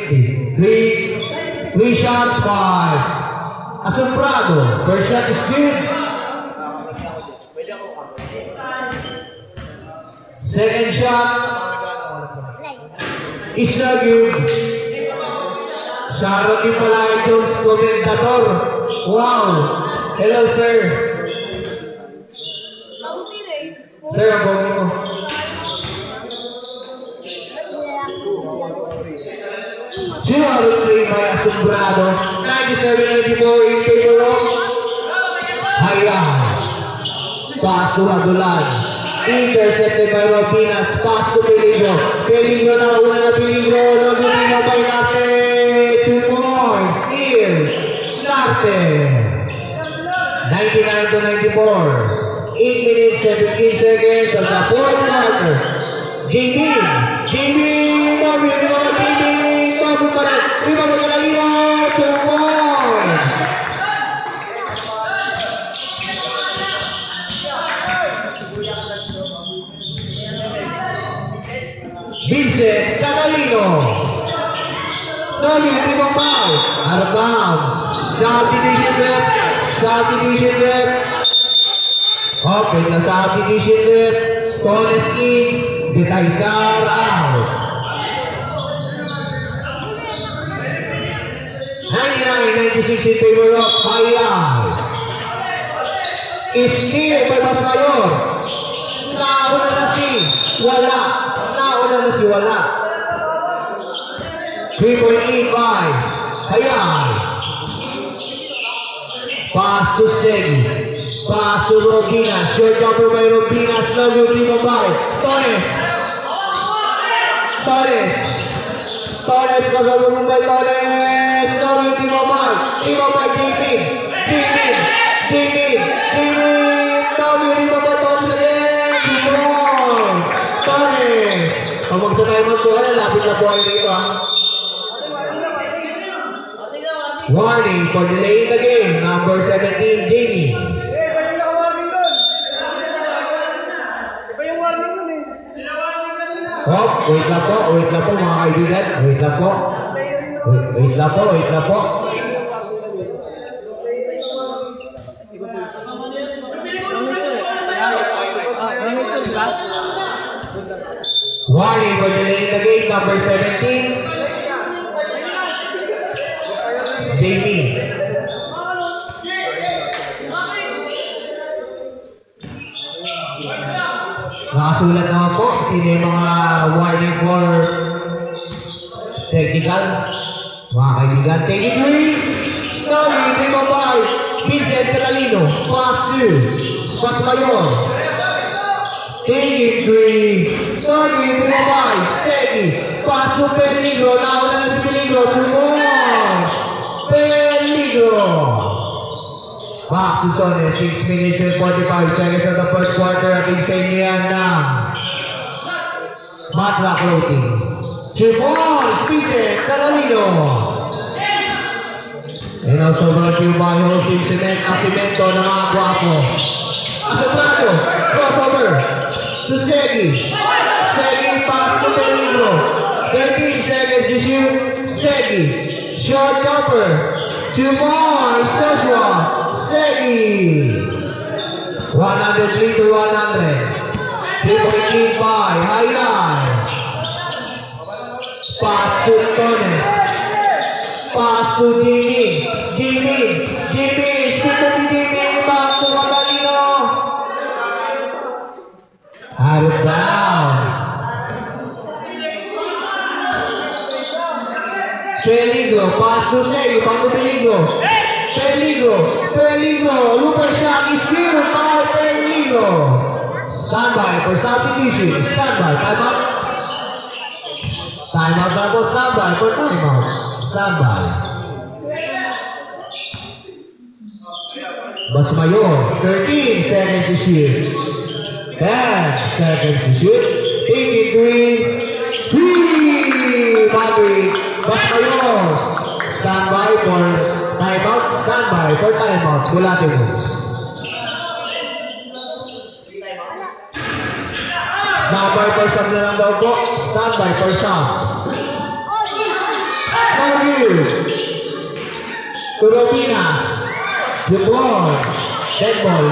60. Three shots, 5. Asombrado. First shot is good. Second shot is not good. Sharon Impalay Jones, commentator. Wow. Hello, sir. Sir, ang bawang mo. Zero three by Asombrado. 97-94 in favor of Haya. Pass to Radulan. Intercepted by Robinas. Pass to Peligro. Peligro na una na Peligro. Laguna by Narte. 2 points. Still. Narte. 99-94. 8 minutes, 17 seconds of the fourth quarter. JB. Bago pa rin. Iba mo na iwan. 2 points. Vincent Catalino. Timong foul. Out of bounds. South Division rep. Okay, na South Division rep. Tones in. Bitaysar out. 99-96 in favor of Hayay. Steal by Masmayor. Nauna na si Wala. 3.85. Hayay. Pass to Segi. Pass to Robinas. Short jumper by Robinas. Love you, Timo by Torres. Kasabungan by Torres. Love you, Timo by Jimmy. Love you, Timo by Torres again. Torres. Kung magtatay mo ito, lapit na po ay dito. Warning for delaying the game. Number 17, Jamie. Oh, wait lang po mga kaibigan. Wait lang po. Warning for delaying the game. Number 17, Jamie. Nakasulat naman po sino yung mga warning for technical. Mga kaibigan, take it three. Vincent Catalino. Pass to Masmayor. Take it three. Segi. Pass to Peligro. Nauna na si Peligro. 2 points. Peligro. Back to Sonia, 6 minutes and 45 seconds of the first quarter. Ating sa inyo yan ng Matla Clothing. 2 points, Vincent Catalino. And also brought to you by Hosting Cement Asimento ng mga guwapo. Asombrado, crossover to Segi. Pass to Peligro. 13 seconds to shoot. Segi. Short jumper. 2 points, Joshua. Segi. 103 to 100. 3.85. Highline. Pass to Tones. Pass to Jimmy. Stick to Jimmy. Back to Catalino. Out of bounds. Peligro. Pass to Segi. Back to Peligro. Peligro. Lucas shot is here by Peligro. Standby for South Division. Standby. Timeout. Timeout na po. Standby for timeout. Standby. Masmayor. 13 seconds to shoot. 10 seconds to shoot. 83. Patrick Masmayor. Standby for timeout. Standby for timeout. Bulate Moves. Standby for sub na lang daw po. Standby for sub. you. Turopinas. Good ball. Dead ball.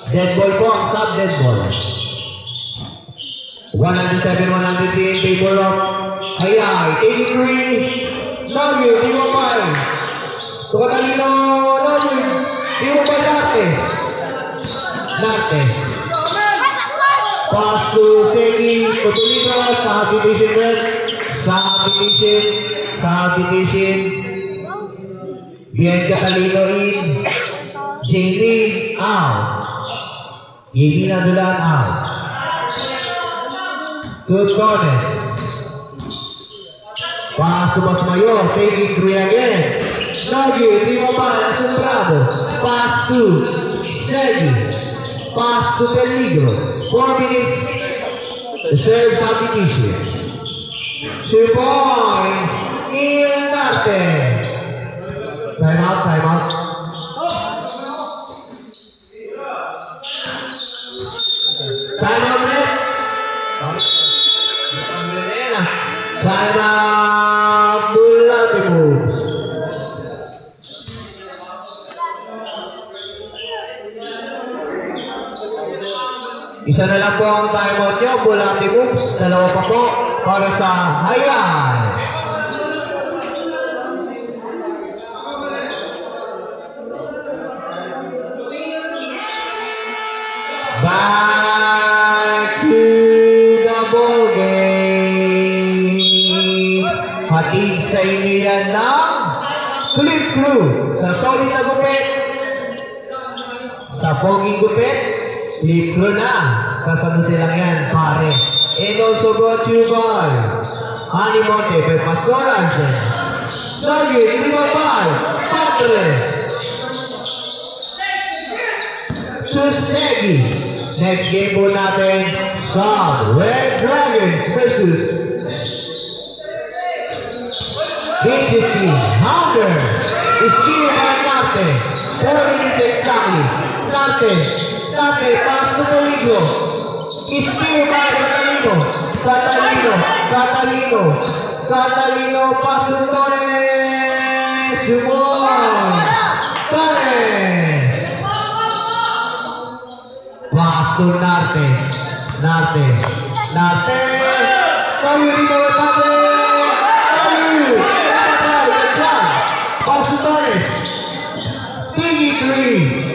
Dead ball po ang sub, dead ball. 107-100 in favor of Hayay. 83. Nagyo, di mo pa. Tukatalino, Nagyo. Di mo pa Narte. Pass to Segi. Tutulino sa division red. Sa division. Bien Catalino in. JB out. JB Nadulan out. Good corners. Pass to Masmayor. Taking 3 again. Nagyo, di mo pa. Asombrado. Pass to Segi. Pass to Peligro. 4 minutes. The serve substitution. 2 points. Neil Narte. Time out. Time out ulit. Time out. Bulati moves. Isa na lang po ang timeout nyo. Bulati moves. Dalawa pa po para sa Hayay. Back to the ball game. Hatid sa inyo yan ng Clip Crew. Sa solid na gupit, sa poging gupit, Clip Crew na. Sasabusin lang yan, pare. And also brought to you by Honey Monte, by Pastor Anson. Nagyo, Ilima Pai, Patre. To Segi. Next game po natin sa Red Dragons versus BGC Hunter. Steal by Narte. 4 minutes exactly. Narte, pass to Peligro. Steal by Catalino, pass to Torres. Sumon. Torres. Pass to Narte. Kayu di bawah Narte. Pass to Torres. Tinggi 3.